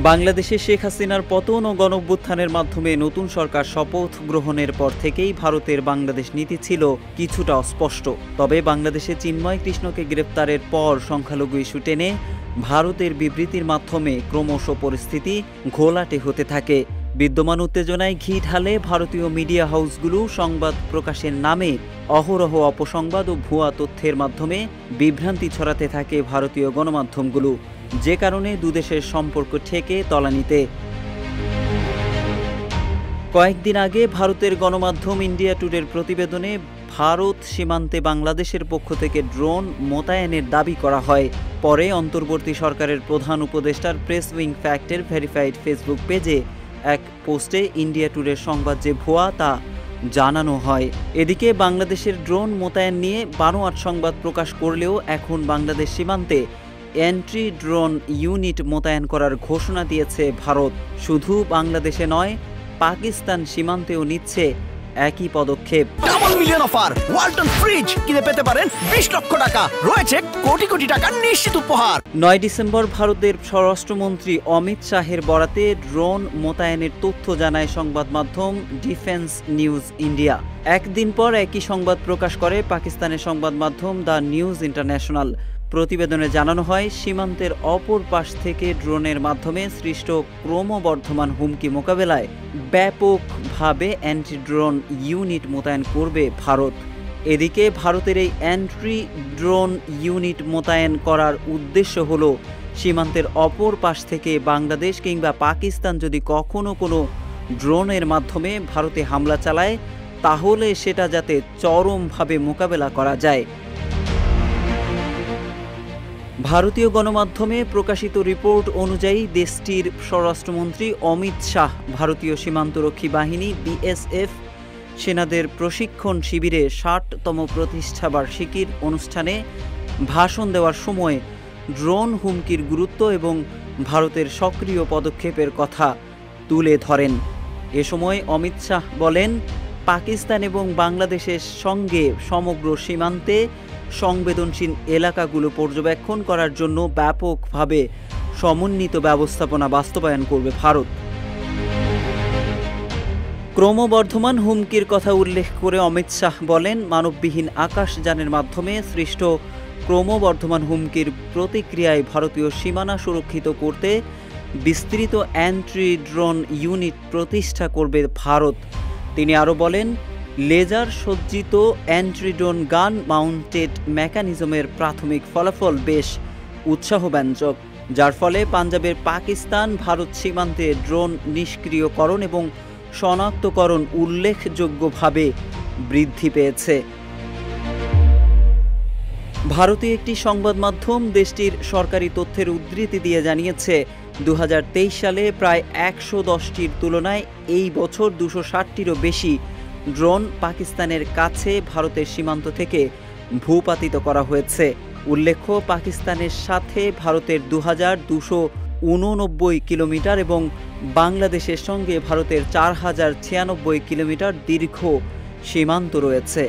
বাংলাদেশে শেখ হাসিনার পতন ও গণঅভ্যুত্থানের মাধ্যমে নতুন সরকার শপথ গ্রহণের পর থেকেই ভারতের বাংলাদেশ নীতি ছিল কিছুটা অস্পষ্ট। তবে বাংলাদেশে চিন্ময় কৃষ্ণকে গ্রেপ্তারের পর সংখ্যালঘু ইস্যু টেনে ভারতের বিবৃতির মাধ্যমে ক্রমশ পরিস্থিতি ঘোলাটে হতে থাকে। বিদ্যমান উত্তেজনায় ঘি ঢালে ভারতীয় মিডিয়া হাউসগুলো সংবাদ প্রকাশের নামে অহরহ অপসংবাদ ও ভুয়া তথ্যের মাধ্যমে বিভ্রান্তি ছড়াতে থাকে ভারতীয় গণমাধ্যমগুলো, যে কারণে দুদেশের সম্পর্ক ঠেকে তলানিতে। কয়েকদিন আগে ভারতের গণমাধ্যম ইন্ডিয়া টুডের প্রতিবেদনে ভারত সীমান্তে বাংলাদেশের পক্ষ থেকে ড্রোন মোতায়েনের দাবি করা হয়। পরে অন্তর্বর্তী সরকারের প্রধান উপদেষ্টার প্রেস উইং ফ্যাক্টের ভেরিফাইড ফেসবুক পেজে এক পোস্টে ইন্ডিয়া টুডের সংবাদ যে ভুয়া তা জানানো হয়। এদিকে বাংলাদেশের ড্রোন মোতায়েন নিয়ে বানোয়াট সংবাদ প্রকাশ করলেও এখন বাংলাদেশ সীমান্তে এন্ট্রি ড্রোন ইউনিট মোতায়েন করার ঘোষণা দিয়েছে ভারত। শুধু বাংলাদেশে নয়, পাকিস্তান সীমান্তেও নিচ্ছে একই পদক্ষেপ। Double million offer, Walton fridge কিনে পেতে পারেন 20 লক্ষ টাকা, রয়েছে কোটি কোটি টাকার নিশ্চিত উপহার। 9 ডিসেম্বর ভারতের স্বরাষ্ট্রমন্ত্রী অমিত শাহের বরাতে ড্রোন মোতায়েনের তথ্য জানায় সংবাদ মাধ্যম ডিফেন্স নিউজ ইন্ডিয়া। একদিন পর একই সংবাদ প্রকাশ করে পাকিস্তানের সংবাদ মাধ্যম দ্য নিউজ ইন্টারন্যাশনাল। প্রতিবেদনে জানানো হয়, সীমান্তের অপর পাশ থেকে ড্রোনের মাধ্যমে সৃষ্ট ক্রমবর্ধমান হুমকি মোকাবেলায় ব্যাপকভাবে অ্যান্টি ড্রোন ইউনিট মোতায়েন করবে ভারত। এদিকে ভারতের এই অ্যান্টি ড্রোন ইউনিট মোতায়েন করার উদ্দেশ্য হল সীমান্তের অপর পাশ থেকে বাংলাদেশ কিংবা পাকিস্তান যদি কখনো কোনো ড্রোনের মাধ্যমে ভারতে হামলা চালায়, তাহলে সেটা যাতে চরমভাবে মোকাবেলা করা যায়। ভারতীয় গণমাধ্যমে প্রকাশিত রিপোর্ট অনুযায়ী দেশটির স্বরাষ্ট্রমন্ত্রী অমিত শাহ ভারতীয় সীমান্তরক্ষী বাহিনী বিএসএফ সেনাদের প্রশিক্ষণ শিবিরে 60তম প্রতিষ্ঠাবার্ষিকীর অনুষ্ঠানে ভাষণ দেওয়ার সময় ড্রোন হুমকির গুরুত্ব এবং ভারতের সক্রিয় পদক্ষেপের কথা তুলে ধরেন। এ সময় অমিত শাহ বলেন, পাকিস্তান এবং বাংলাদেশের সঙ্গে সমগ্র সীমান্তে সংবেদনশীল এলাকাগুলো পর্যবেক্ষণ করার জন্য ব্যাপকভাবে সমন্বিত ব্যবস্থাপনা বাস্তবায়ন করবে ভারত। ক্রমবর্ধমান হুমকির কথা উল্লেখ করে অমিত শাহ বলেন, মানববিহীন আকাশযানের মাধ্যমে সৃষ্ট ক্রমবর্ধমান হুমকির প্রতিক্রিয়ায় ভারতীয় সীমানা সুরক্ষিত করতে বিস্তৃত অ্যান্টি ড্রোন ইউনিট প্রতিষ্ঠা করবে ভারত। তিনি আরও বলেন, লেজার সজ্জিত অ্যান্টি ড্রোন গান মাউন্টেড মেকানিজমের প্রাথমিক ফলাফল বেশ উৎসাহব্যঞ্জক, যার ফলে পাঞ্জাবের পাকিস্তান ভারত সীমান্তে ড্রোন নিষ্ক্রিয়করণ এবং শনাক্তকরণ উল্লেখযোগ্যভাবে বৃদ্ধি পেয়েছে। ভারতীয় একটি সংবাদ মাধ্যম দেশটির সরকারি তথ্যের উদ্ধৃতি দিয়ে জানিয়েছে, 2023 সালে প্রায় 110টির তুলনায় এই বছর 260টিরও বেশি ড্রোন পাকিস্তানের কাছে ভারতের সীমান্ত থেকে ভূপাতিত করা হয়েছে। উল্লেখ্য, পাকিস্তানের সাথে ভারতের 2289 কিলোমিটার এবং বাংলাদেশের সঙ্গে ভারতের 4096 কিলোমিটার দীর্ঘ সীমান্ত রয়েছে।